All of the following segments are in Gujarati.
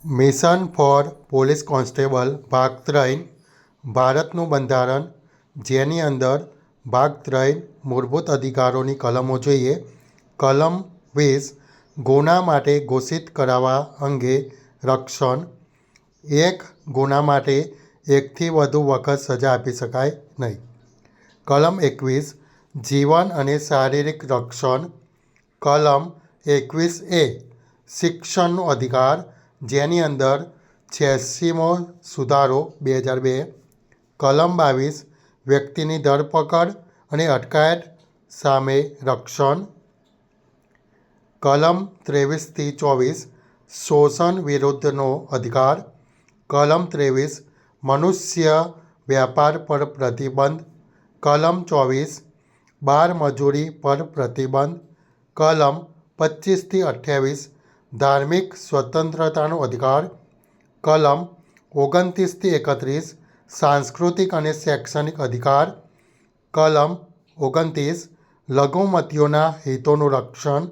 મિશન ફોર પોલીસ કોન્સ્ટેબલ ભાગ 3 ભારતનું બંધારણ, જેની અંદર ભાગ 3 મૂળભૂત અધિકારોની કલમો જોઈએ. કલમ 20 ગુના માટે ઘોષિત કરાવવા અંગે રક્ષણ. એક ગુના માટે એકથી વધુ વખત સજા આપી શકાય નહીં. કલમ 21 જીવન અને શારીરિક રક્ષણ. કલમ 21A શિક્ષણનો અધિકાર, જેની અંદર 86મો સુધારો 2002. કલમ 22 વ્યક્તિની ધરપકડ અને અટકાયત સામે રક્ષણ. કલમ 23થી 24 શોષણ વિરુદ્ધનો અધિકાર. કલમ 23 મનુષ્ય વ્યાપાર પર પ્રતિબંધ. કલમ 24 બાળ મજૂરી પર પ્રતિબંધ. કલમ 25થી 28 ધાર્મિક સ્વતંત્રતાનો અધિકાર. કલમ 29થી 31 સાંસ્કૃતિક અને શૈક્ષણિક અધિકાર. કલમ 29 લઘુમતીઓના હિતોનું રક્ષણ.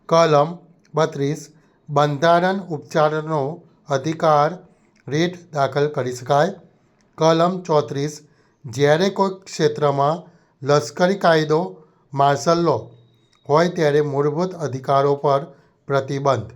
કલમ 32 બંધારણ ઉપચારનો અધિકાર, રીટ દાખલ કરી શકાય. કલમ 34 જ્યારે કોઈ ક્ષેત્રમાં લશ્કરી કાયદો માર્શલ લો હોય ત્યારે મૂળભૂત અધિકારો પર પ્રતિબંધ.